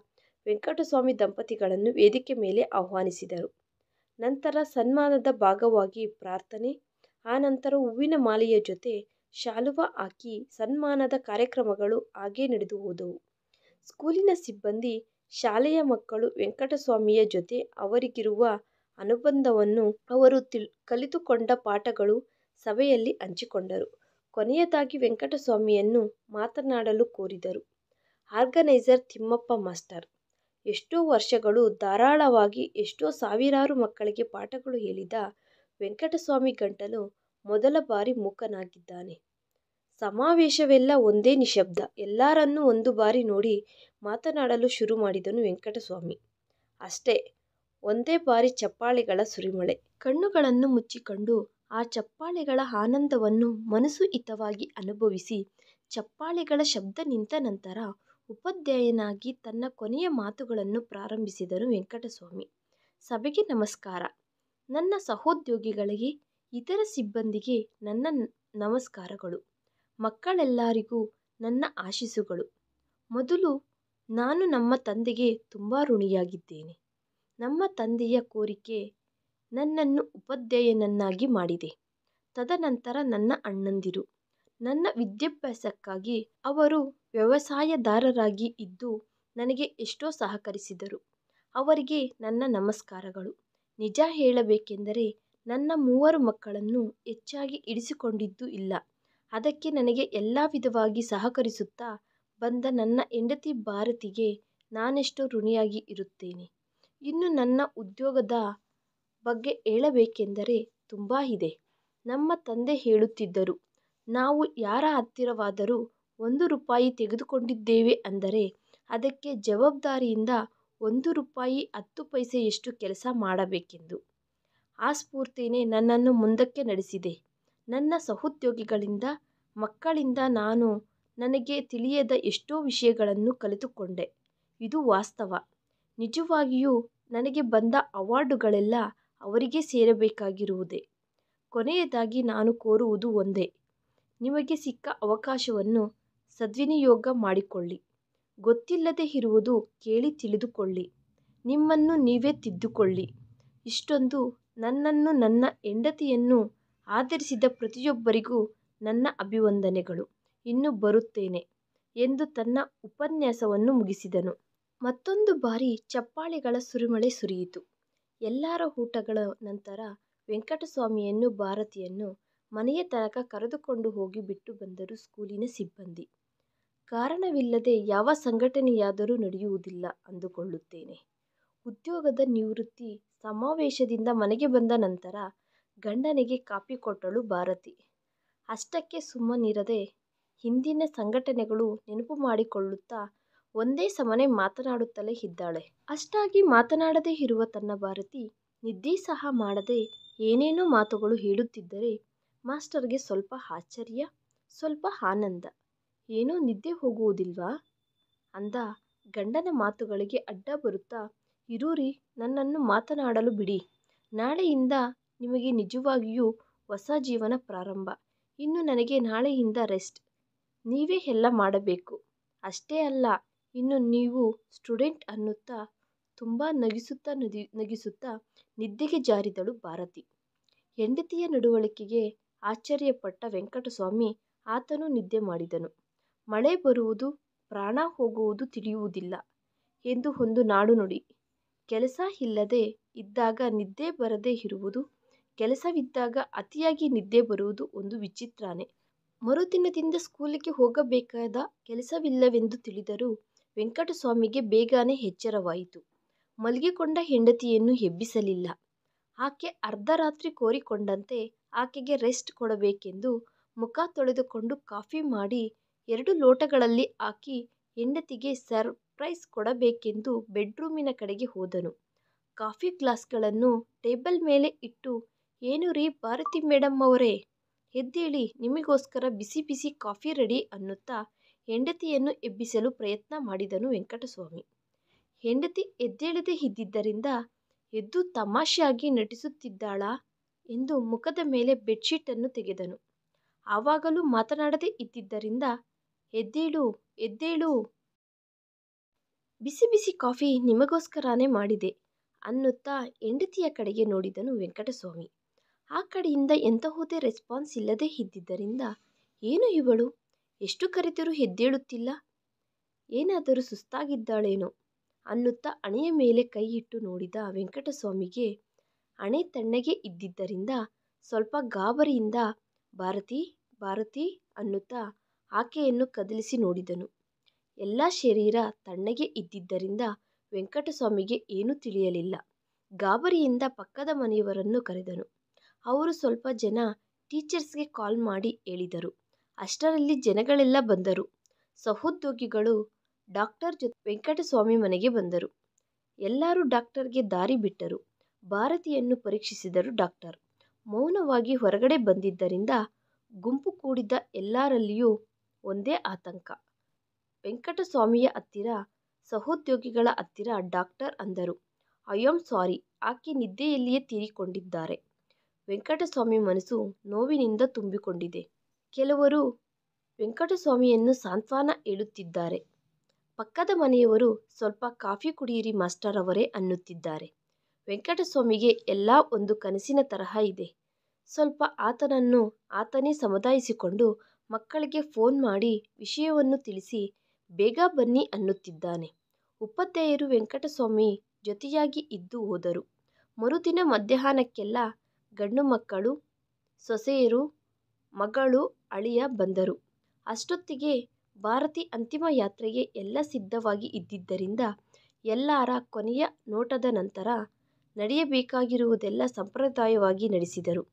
ವೆಂಕಟಸ್ವಾಮಿ ದಂಪತಿಗಳನ್ನು ವೇದಿಕೆ ಮೇಲೆ ಆಹ್ವಾನಿಸಿದರು. ನಂತರ ಸನ್ಮಾನದ ಭಾಗವಾಗಿ ಪ್ರಾರ್ಥನೆ, ಆನಂತರ ಹೂವಿನ ಮಾಲೆಯ ಜೊತೆ ಶಾಲುವ ಹಾಕಿ ಸನ್ಮಾನದ ಕಾರ್ಯಕ್ರಮಗಳು ಹಾಗೇ ನಡೆದು ಹೋದವು. ಸ್ಕೂಲಿನ ಸಿಬ್ಬಂದಿ, ಶಾಲೆಯ ಮಕ್ಕಳು ವೆಂಕಟಸ್ವಾಮಿಯ ಜೊತೆ ಅವರಿಗಿರುವ ಅನುಬಂಧವನ್ನು, ಅವರು ಕಲಿತುಕೊಂಡ ಪಾಠಗಳು ಸಭೆಯಲ್ಲಿ ಹಂಚಿಕೊಂಡರು. ಕೊನೆಯದಾಗಿ ವೆಂಕಟಸ್ವಾಮಿಯನ್ನು ಮಾತನಾಡಲು ಕೋರಿದರು. ಆರ್ಗನೈಸರ್ ತಿಮ್ಮಪ್ಪ ಮಾಸ್ಟರ್ ಎಷ್ಟೋ ವರ್ಷಗಳು ಧಾರಾಳವಾಗಿ ಎಷ್ಟೋ ಸಾವಿರಾರು ಮಕ್ಕಳಿಗೆ ಪಾಠಗಳು ಹೇಳಿದ ವೆಂಕಟಸ್ವಾಮಿ ಗಂಟಲು ಮೊದಲ ಬಾರಿ ಮೂಕನಾಗಿದ್ದಾನೆ. ಸಮಾವೇಶವೆಲ್ಲ ಒಂದೇ ನಿಶ್ಶಬ್ದ. ಎಲ್ಲರನ್ನೂ ಒಂದು ಬಾರಿ ನೋಡಿ ಮಾತನಾಡಲು ಶುರು ಮಾಡಿದನು ವೆಂಕಟಸ್ವಾಮಿ. ಅಷ್ಟೇ, ಒಂದೇ ಬಾರಿ ಚಪ್ಪಾಳೆಗಳ ಸುರಿಮಳೆ. ಕಣ್ಣುಗಳನ್ನು ಮುಚ್ಚಿಕೊಂಡು ಆ ಚಪ್ಪಾಳೆಗಳ ಆನಂದವನ್ನು ಮನಸ್ಸು ಹಿತವಾಗಿ ಅನುಭವಿಸಿ, ಚಪ್ಪಾಳೆಗಳ ಶಬ್ದ ನಿಂತ ನಂತರ ಉಪಾಧ್ಯಾಯನಾಗಿ ತನ್ನ ಕೊನೆಯ ಮಾತುಗಳನ್ನು ಪ್ರಾರಂಭಿಸಿದನು ವೆಂಕಟಸ್ವಾಮಿ. ಸಭೆಗೆ ನಮಸ್ಕಾರ. ನನ್ನ ಸಹೋದ್ಯೋಗಿಗಳಿಗೆ, ಇತರ ಸಿಬ್ಬಂದಿಗೆ ನನ್ನ ನಮಸ್ಕಾರಗಳು. ಮಕ್ಕಳೆಲ್ಲರಿಗೂ ನನ್ನ ಆಶೀಸ್ಸುಗಳು. ಮೊದಲು ನಾನು ನಮ್ಮ ತಂದೆಗೆ ತುಂಬ ಋಣಿಯಾಗಿದ್ದೇನೆ. ನಮ್ಮ ತಂದೆಯ ಕೋರಿಕೆ ನನ್ನನ್ನು ಉಪಾಧ್ಯಾಯನನ್ನಾಗಿ ಮಾಡಿದೆ. ತದನಂತರ ನನ್ನ ಅಣ್ಣಂದಿರು ನನ್ನ ವಿದ್ಯಾಭ್ಯಾಸಕ್ಕಾಗಿ ಅವರು ವ್ಯವಸಾಯದಾರರಾಗಿ ಇದ್ದು ನನಗೆ ಎಷ್ಟೋ ಸಹಕರಿಸಿದರು. ಅವರಿಗೆ ನನ್ನ ನಮಸ್ಕಾರಗಳು. ನಿಜ ಹೇಳಬೇಕೆಂದರೆ ನನ್ನ 3 ಮಕ್ಕಳನ್ನು ಹೆಚ್ಚಾಗಿ ಇರಿಸಿಕೊಂಡಿದ್ದೂ ಇಲ್ಲ. ಅದಕ್ಕೆ ನನಗೆ ಎಲ್ಲ ವಿಧವಾಗಿ ಸಹಕರಿಸುತ್ತಾ ಬಂದ ನನ್ನ ಹೆಂಡತಿ ಭಾರತಿಗೆ ನಾನೆಷ್ಟೋ ಋಣಿಯಾಗಿ ಇರುತ್ತೇನೆ. ಇನ್ನು ನನ್ನ ಉದ್ಯೋಗದ ಬಗ್ಗೆ ಹೇಳಬೇಕೆಂದರೆ ತುಂಬ ಇದೆ. ನಮ್ಮ ತಂದೆ ಹೇಳುತ್ತಿದ್ದರು, ನಾವು ಯಾರ ಹತ್ತಿರವಾದರೂ 1 ರೂಪಾಯಿ ತೆಗೆದುಕೊಂಡಿದ್ದೇವೆ ಅಂದರೆ ಅದಕ್ಕೆ ಜವಾಬ್ದಾರಿಯಿಂದ 1 ರೂಪಾಯಿ 10 ಪೈಸೆಯಷ್ಟು ಕೆಲಸ ಮಾಡಬೇಕೆಂದು. ಆ ಸ್ಫೂರ್ತಿಯೇ ನನ್ನನ್ನು ಮುಂದಕ್ಕೆ ನಡೆಸಿದೆ. ನನ್ನ ಸಹೋದ್ಯೋಗಿಗಳಿಂದ, ಮಕ್ಕಳಿಂದ ನಾನು ನನಗೆ ತಿಳಿಯದ ಎಷ್ಟೋ ವಿಷಯಗಳನ್ನು ಕಲಿತುಕೊಂಡೆ. ಇದು ವಾಸ್ತವ. ನಿಜವಾಗಿಯೂ ನನಗೆ ಬಂದ ಅವಾರ್ಡುಗಳೆಲ್ಲ ಅವರಿಗೆ ಸೇರಬೇಕಾಗಿರುವುದೇ. ಕೊನೆಯದಾಗಿ ನಾನು ಕೋರುವುದು ಒಂದೇ, ನಿಮಗೆ ಸಿಕ್ಕ ಅವಕಾಶವನ್ನು ಸದ್ವಿನಿಯೋಗ ಮಾಡಿಕೊಳ್ಳಿ. ಗೊತ್ತಿಲ್ಲದೆ ಇರುವುದು ಕೇಳಿ ತಿಳಿದುಕೊಳ್ಳಿ. ನಿಮ್ಮನ್ನು ನೀವೇ ತಿದ್ದಿಕೊಳ್ಳಿ. ಇಷ್ಟೊಂದು ನನ್ನನ್ನು, ನನ್ನ ಹೆಂಡತಿಯನ್ನು ಆದರಿಸಿದ ಪ್ರತಿಯೊಬ್ಬರಿಗೂ ನನ್ನ ಅಭಿವಂದನೆಗಳು. ಇನ್ನು ಬರುತ್ತೇನೆ ಎಂದು ತನ್ನ ಉಪನ್ಯಾಸವನ್ನು ಮುಗಿಸಿದನು. ಮತ್ತೊಂದು ಬಾರಿ ಚಪ್ಪಾಳೆಗಳ ಸುರಿಮಳೆ ಸುರಿಯಿತು. ಎಲ್ಲರ ಊಟಗಳ ನಂತರ ವೆಂಕಟಸ್ವಾಮಿಯನ್ನು, ಭಾರತಿಯನ್ನು ಮನೆಯ ತನಕ ಕರೆದುಕೊಂಡು ಹೋಗಿ ಬಿಟ್ಟು ಬಂದರು ಸ್ಕೂಲಿನ ಸಿಬ್ಬಂದಿ. ಕಾರಣವಿಲ್ಲದೆ ಯಾವ ಸಂಘಟನೆಯಾದರೂ ನಡೆಯುವುದಿಲ್ಲ ಅಂದುಕೊಳ್ಳುತ್ತೇನೆ. ಉದ್ಯೋಗದ ನಿವೃತ್ತಿ ಸಮಾವೇಶದಿಂದ ಮನೆಗೆ ಬಂದ ನಂತರ ಗಂಡನಿಗೆ ಕಾಫಿ ಕೊಟ್ಟಳು ಭಾರತಿ. ಅಷ್ಟಕ್ಕೆ ಸುಮ್ಮನಿರದೆ ಹಿಂದಿನ ಸಂಘಟನೆಗಳು ನೆನಪು ಮಾಡಿಕೊಳ್ಳುತ್ತಾ ಒಂದೇ ಸಮನೆ ಮಾತನಾಡುತ್ತಲೇ ಇದ್ದಾಳೆ. ಅಷ್ಟಾಗಿ ಮಾತನಾಡದೇ ಇರುವ ತನ್ನ ಭಾರತಿ ನಿದ್ದೆ ಸಹ ಮಾಡದೆ ಏನೇನೋ ಮಾತುಗಳು ಹೇಳುತ್ತಿದ್ದರೆ ಮಾಸ್ಟರ್ಗೆ ಸ್ವಲ್ಪ ಆಶ್ಚರ್ಯ, ಸ್ವಲ್ಪ ಆನಂದ. ಏನೋ ನಿದ್ದೆ ಹೋಗುವುದಿಲ್ವಾ ಅಂದ. ಗಂಡನ ಮಾತುಗಳಿಗೆ ಅಡ್ಡ ಬರುತ್ತಾ, ಇರೂರಿ, ನನ್ನನ್ನು ಮಾತನಾಡಲು ಬಿಡಿ. ನಾಳೆಯಿಂದ ನಿಮಗೆ ನಿಜವಾಗಿಯೂ ಹೊಸ ಜೀವನ ಪ್ರಾರಂಭ. ಇನ್ನು ನನಗೆ ನಾಳೆಯಿಂದ ರೆಸ್ಟ್. ನೀವೇ ಎಲ್ಲ ಮಾಡಬೇಕು. ಅಷ್ಟೇ ಅಲ್ಲ, ಇನ್ನು ನೀವು ಸ್ಟೂಡೆಂಟ್ ಅನ್ನುತ್ತಾ ತುಂಬ ನಗಿಸುತ್ತಾ ನಿದ್ದೆಗೆ ಜಾರಿದಳು ಭಾರತಿ. ಹೆಂಡತಿಯ ನಡವಳಿಕೆಗೆ ಆಶ್ಚರ್ಯಪಟ್ಟ ವೆಂಕಟಸ್ವಾಮಿ ಆತನೂ ನಿದ್ದೆ ಮಾಡಿದನು. ಮಳೆ ಬರುವುದು, ಪ್ರಾಣ ಹೋಗುವುದು ತಿಳಿಯುವುದಿಲ್ಲ ಎಂದು ಒಂದು ನಾಡುನುಡಿ. ಕೆಲಸ ಇಲ್ಲದೆ ಇದ್ದಾಗ ನಿದ್ದೆ ಬರದೇ ಇರುವುದು, ಕೆಲಸವಿದ್ದಾಗ ಅತಿಯಾಗಿ ನಿದ್ದೆ ಬರುವುದು ಒಂದು ವಿಚಿತ್ರನೇ. ಮರುದಿನದಿಂದ ಸ್ಕೂಲಿಗೆ ಹೋಗಬೇಕಾದ ಕೆಲಸವಿಲ್ಲವೆಂದು ತಿಳಿದರೂ ವೆಂಕಟಸ್ವಾಮಿಗೆ ಬೇಗನೆ ಎಚ್ಚರವಾಯಿತು. ಮಲಗಿಕೊಂಡ ಹೆಂಡತಿಯನ್ನು ಎಬ್ಬಿಸಲಿಲ್ಲ. ಆಕೆ ಅರ್ಧರಾತ್ರಿ ಕೋರಿಕೊಂಡಂತೆ ಆಕೆಗೆ ರೆಸ್ಟ್ ಕೊಡಬೇಕೆಂದು ಮುಖ ತೊಳೆದುಕೊಂಡು ಕಾಫಿ ಮಾಡಿ 2 ಲೋಟಗಳಲ್ಲಿ ಹಾಕಿ ಹೆಂಡತಿಗೆ ಸರ್ಪ್ರೈಸ್ ಕೊಡಬೇಕೆಂದು ಬೆಡ್ರೂಮಿನ ಕಡೆಗೆ ಹೋದನು. ಕಾಫಿ ಗ್ಲಾಸ್ಗಳನ್ನು ಟೇಬಲ್ ಮೇಲೆ ಇಟ್ಟು, ಏನು ರೀ ಭಾರತಿ ಮೇಡಮ್ ಅವರೇ, ಎದ್ದೇಳಿ, ನಿಮಗೋಸ್ಕರ ಬಿಸಿ ಬಿಸಿ ಕಾಫಿ ರೆಡಿ ಅನ್ನುತ್ತಾ ಹೆಂಡತಿಯನ್ನು ಎಬ್ಬಿಸಲು ಪ್ರಯತ್ನ ಮಾಡಿದನು ವೆಂಕಟಸ್ವಾಮಿ. ಹೆಂಡತಿ ಎದ್ದೇಳದೆ ಇದ್ದಿದ್ದರಿಂದ ಎದ್ದು ತಮಾಷೆಯಾಗಿ ನಟಿಸುತ್ತಿದ್ದಾಳಾ ಎಂದು ಮುಖದ ಮೇಲೆ ಬೆಡ್ಶೀಟನ್ನು ತೆಗೆದನು. ಆವಾಗಲೂ ಮಾತನಾಡದೆ ಇದ್ದಿದ್ದರಿಂದ ಎದ್ದೇಳು ಎದ್ದೇಳು, ಬಿಸಿ ಬಿಸಿ ಕಾಫಿ ನಿಮಗೋಸ್ಕರನೇ ಮಾಡಿದೆ ಅನ್ನುತ್ತಾ ಹೆಂಡತಿಯ ಕಡೆಗೆ ನೋಡಿದನು ವೆಂಕಟಸ್ವಾಮಿ. ಆ ಕಡೆಯಿಂದ ಎಂತಹುದೇ ರೆಸ್ಪಾನ್ಸ್ ಇಲ್ಲದೇ ಇದ್ದಿದ್ದರಿಂದ ಏನು ಇವಳು ಎಷ್ಟು ಕರೆದರೂ ಎದ್ದೇಳುತ್ತಿಲ್ಲ, ಏನಾದರೂ ಸುಸ್ತಾಗಿದ್ದಾಳೇನೋ ಅನ್ನುತ್ತಾ ಹಣೆಯ ಮೇಲೆ ಕೈ ಇಟ್ಟು ನೋಡಿದ ವೆಂಕಟಸ್ವಾಮಿಗೆ ಹಣೆ ತಣ್ಣಗೆ ಇದ್ದಿದ್ದರಿಂದ ಸ್ವಲ್ಪ ಗಾಬರಿಯಿಂದ ಭಾರತಿ ಭಾರತಿ ಅನ್ನುತ್ತಾ ಆಕೆಯನ್ನು ಕದಲಿಸಿ ನೋಡಿದನು. ಎಲ್ಲ ಶರೀರ ತಣ್ಣಗೆ ಇದ್ದಿದ್ದರಿಂದ ವೆಂಕಟಸ್ವಾಮಿಗೆ ಏನೂ ತಿಳಿಯಲಿಲ್ಲ. ಗಾಬರಿಯಿಂದ ಪಕ್ಕದ ಮನೆಯವರನ್ನು ಕರೆದನು. ಅವರು ಸ್ವಲ್ಪ ಜನ ಟೀಚರ್ಸ್ಗೆ ಕಾಲ್ ಮಾಡಿ ಹೇಳಿದರು. ಅಷ್ಟರಲ್ಲಿ ಜನಗಳೆಲ್ಲ ಬಂದರು. ಸಹೋದ್ಯೋಗಿಗಳು ಡಾಕ್ಟರ್ ಜೊತೆ ವೆಂಕಟಸ್ವಾಮಿ ಮನೆಗೆ ಬಂದರು. ಎಲ್ಲರೂ ಡಾಕ್ಟರ್ಗೆ ದಾರಿ ಬಿಟ್ಟರು. ಭಾರತಿಯನ್ನು ಪರೀಕ್ಷಿಸಿದರು ಡಾಕ್ಟರ್. ಮೌನವಾಗಿ ಹೊರಗಡೆ ಬಂದಿದ್ದರಿಂದ ಗುಂಪು ಕೂಡಿದ್ದ ಎಲ್ಲರಲ್ಲಿಯೂ ಒಂದೇ ಆತಂಕ. ವೆಂಕಟಸ್ವಾಮಿಯ ಹತ್ತಿರ ಸಹೋದ್ಯೋಗಿಗಳ ಹತ್ತಿರ ಡಾಕ್ಟರ್ ಅಂದರು, ಐ ಆಮ್ ಸಾರಿ, ಆಕೆ ನಿದ್ದೆಯಲ್ಲಿಯೇ ತೀರಿಕೊಂಡಿದ್ದಾರೆ. ವೆಂಕಟಸ್ವಾಮಿ ಮನಸ್ಸು ನೋವಿನಿಂದ ತುಂಬಿಕೊಂಡಿದೆ. ಕೆಲವರು ವೆಂಕಟಸ್ವಾಮಿಯನ್ನು ಸಾಂತ್ವನ ಹೇಳುತ್ತಿದ್ದಾರೆ. ಪಕ್ಕದ ಮನೆಯವರು ಸ್ವಲ್ಪ ಕಾಫಿ ಕುಡಿಯಿರಿ ಮಾಸ್ಟರ್ ಅವರೇ ಅನ್ನುತ್ತಿದ್ದಾರೆ. ವೆಂಕಟಸ್ವಾಮಿಗೆ ಎಲ್ಲ ಒಂದು ಕನಸಿನ ತರಹ ಇದೆ. ಸ್ವಲ್ಪ ಆತನನ್ನು ಆತನೇ ಸಮಧಾನಿಸಿಕೊಂಡು ಮಕ್ಕಳಿಗೆ ಫೋನ್ ಮಾಡಿ ವಿಷಯವನ್ನು ತಿಳಿಸಿ ಬೇಗ ಬನ್ನಿ ಅನ್ನುತ್ತಿದ್ದಾನೆ. ಉಪಾಧ್ಯಾಯರು ವೆಂಕಟಸ್ವಾಮಿ ಜೊತೆಯಾಗಿ ಇದ್ದು ಹೋದರು. ಮರುದಿನ ಮಧ್ಯಾಹ್ನಕ್ಕೆಲ್ಲ ಗಂಡು ಮಕ್ಕಳು, ಸೊಸೆಯರು, ಮಗಳು, ಅಳಿಯ ಬಂದರು. ಅಷ್ಟೊತ್ತಿಗೆ ಭಾರತಿ ಅಂತಿಮ ಯಾತ್ರೆಗೆ ಎಲ್ಲ ಸಿದ್ಧವಾಗಿ ಇದ್ದಿದ್ದರಿಂದ ಎಲ್ಲರ ಕೊನೆಯ ನೋಟದ ನಂತರ ನಡೆಯಬೇಕಾಗಿರುವುದೆಲ್ಲ ಸಂಪ್ರದಾಯವಾಗಿ ನಡೆಸಿದರು.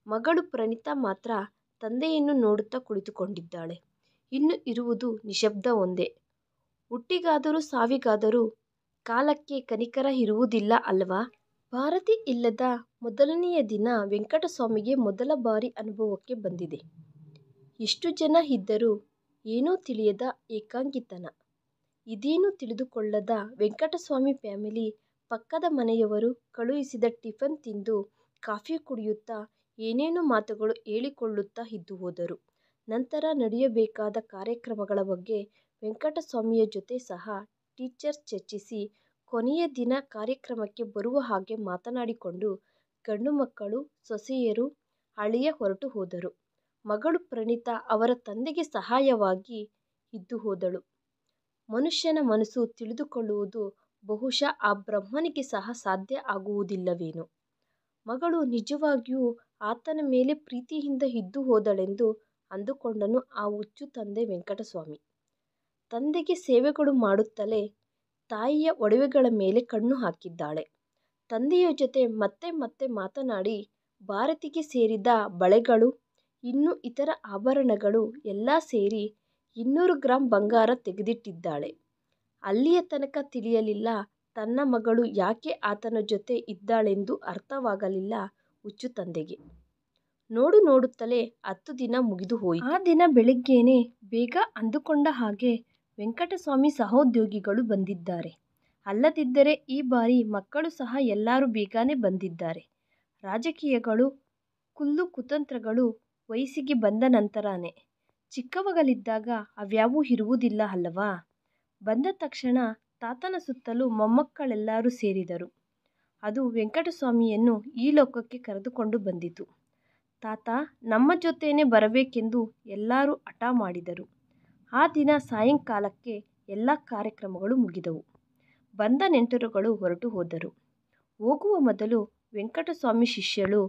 ಮಗಳು ಪ್ರಣೀತಾ ಮಾತ್ರ ತಂದೆಯನ್ನು ನೋಡುತ್ತಾ ಕುಳಿತುಕೊಂಡಿದ್ದಾಳೆ. ಇನ್ನು ಇರುವುದು ನಿಶ್ಶಬ್ದ ಒಂದೇ. ಹುಟ್ಟಿಗಾದರೂ ಸಾವಿಗಾದರೂ ಕಾಲಕ್ಕೆ ಕನಿಕರ ಇರುವುದಿಲ್ಲ ಅಲ್ಲವಾ? ಭಾರತಿ ಇಲ್ಲದ ಮೊದಲನೆಯ ದಿನ ವೆಂಕಟಸ್ವಾಮಿಗೆ ಮೊದಲ ಬಾರಿ ಅನುಭವಕ್ಕೆ ಬಂದಿದೆ. ಎಷ್ಟು ಜನ ಇದ್ದರೂ ಏನೋ ತಿಳಿಯದ ಏಕಾಂಗಿತನ. ಇದೇನೂ ತಿಳಿದುಕೊಳ್ಳದ ವೆಂಕಟಸ್ವಾಮಿ ಫ್ಯಾಮಿಲಿ ಪಕ್ಕದ ಮನೆಯವರು ಕಳುಹಿಸಿದ ಟಿಫನ್ ತಿಂದು ಕಾಫಿ ಕುಡಿಯುತ್ತಾ ಏನೇನೋ ಮಾತುಗಳು ಹೇಳಿಕೊಳ್ಳುತ್ತಾ ಇದ್ದು ಹೋದರು. ನಂತರ ನಡೆಯಬೇಕಾದ ಕಾರ್ಯಕ್ರಮಗಳ ಬಗ್ಗೆ ವೆಂಕಟಸ್ವಾಮಿಯ ಜೊತೆ ಸಹ ಟೀಚರ್ಸ್ ಚರ್ಚಿಸಿ ಕೊನೆಯ ದಿನ ಕಾರ್ಯಕ್ರಮಕ್ಕೆ ಬರುವ ಹಾಗೆ ಮಾತನಾಡಿಕೊಂಡು ಗಂಡು ಮಕ್ಕಳು, ಸೊಸೆಯರು, ಅಳಿಯ ಹೊರಟು ಹೋದರು. ಮಗಳು ಪ್ರಣೀತಾ ಅವರ ತಂದೆಗೆ ಸಹಾಯವಾಗಿ ಇದ್ದು ಹೋದಳು. ಮನುಷ್ಯನ ಮನಸ್ಸು ತಿಳಿದುಕೊಳ್ಳುವುದು ಬಹುಶಃ ಆ ಬ್ರಹ್ಮನಿಗೆ ಸಹ ಸಾಧ್ಯ ಆಗುವುದಿಲ್ಲವೇನೋ. ಮಗಳು ನಿಜವಾಗಿಯೂ ಆತನ ಮೇಲೆ ಪ್ರೀತಿಯಿಂದ ಇದ್ದು ಹೋದಳೆಂದು ಅಂದುಕೊಂಡನು ಆ ಹುಚ್ಚು ತಂದೆ ವೆಂಕಟಸ್ವಾಮಿ. ತಂದೆಗೆ ಸೇವೆಗಳು ಮಾಡುತ್ತಲೇ ತಾಯಿಯ ಒಡವೆಗಳ ಮೇಲೆ ಕಣ್ಣು ಹಾಕಿದ್ದಾಳೆ. ತಂದೆಯ ಜೊತೆ ಮತ್ತೆ ಮತ್ತೆ ಮಾತನಾಡಿ ಭಾರತಿಗೆ ಸೇರಿದ ಬಳೆಗಳು, ಇನ್ನೂ ಇತರ ಆಭರಣಗಳು ಎಲ್ಲ ಸೇರಿ 200 ಗ್ರಾಂ ಬಂಗಾರ ತೆಗೆದಿಟ್ಟಿದ್ದಾಳೆ. ಅಲ್ಲಿಯ ತನಕ ತಿಳಿಯಲಿಲ್ಲ ತನ್ನ ಮಗಳು ಯಾಕೆ ಆತನ ಜೊತೆ ಇದ್ದಾಳೆಂದು ಅರ್ಥವಾಗಲಿಲ್ಲ ಹುಚ್ಚು ತಂದೆಗೆ. ನೋಡುತ್ತಲೇ 10 ದಿನ ಮುಗಿದು ಹೋಯಿತು. ಆ ದಿನ ಬೆಳಿಗ್ಗೆನೇ ಬೇಗ ಅಂದುಕೊಂಡ ಹಾಗೆ ವೆಂಕಟಸ್ವಾಮಿ ಸಹೋದ್ಯೋಗಿಗಳು ಬಂದಿದ್ದಾರೆ. ಅಲ್ಲದಿದ್ದರೆ ಈ ಬಾರಿ ಮಕ್ಕಳು ಸಹ ಎಲ್ಲರೂ ಬೇಗನೆ ಬಂದಿದ್ದಾರೆ. ರಾಜಕೀಯಗಳು, ಕುಲ್ಲು ಕುತಂತ್ರಗಳು ವಯಸ್ಸಿಗೆ ಬಂದ ನಂತರನೇ. ಚಿಕ್ಕವಗಳಿದ್ದಾಗ ಅವ್ಯಾವೂ ಇರುವುದಿಲ್ಲ ಅಲ್ಲವಾ? ಬಂದ ತಕ್ಷಣ ತಾತನ ಸುತ್ತಲೂ ಮೊಮ್ಮಕ್ಕಳೆಲ್ಲರೂ ಸೇರಿದರು. ಅದು ವೆಂಕಟಸ್ವಾಮಿಯನ್ನು ಈ ಲೋಕಕ್ಕೆ ಕರೆದುಕೊಂಡು ಬಂದಿತು. ತಾತ ನಮ್ಮ ಜೊತೆನೇ ಬರಬೇಕೆಂದು ಎಲ್ಲರೂ ಹಠ ಮಾಡಿದರು. ಆ ದಿನ ಸಾಯಂಕಾಲಕ್ಕೆ ಎಲ್ಲ ಕಾರ್ಯಕ್ರಮಗಳು ಮುಗಿದವು. ಬಂದ ನೆಂಟರುಗಳು ಹೊರಟು ಹೋದರು. ಹೋಗುವ ಮೊದಲು ವೆಂಕಟಸ್ವಾಮಿ ಶಿಷ್ಯಳು,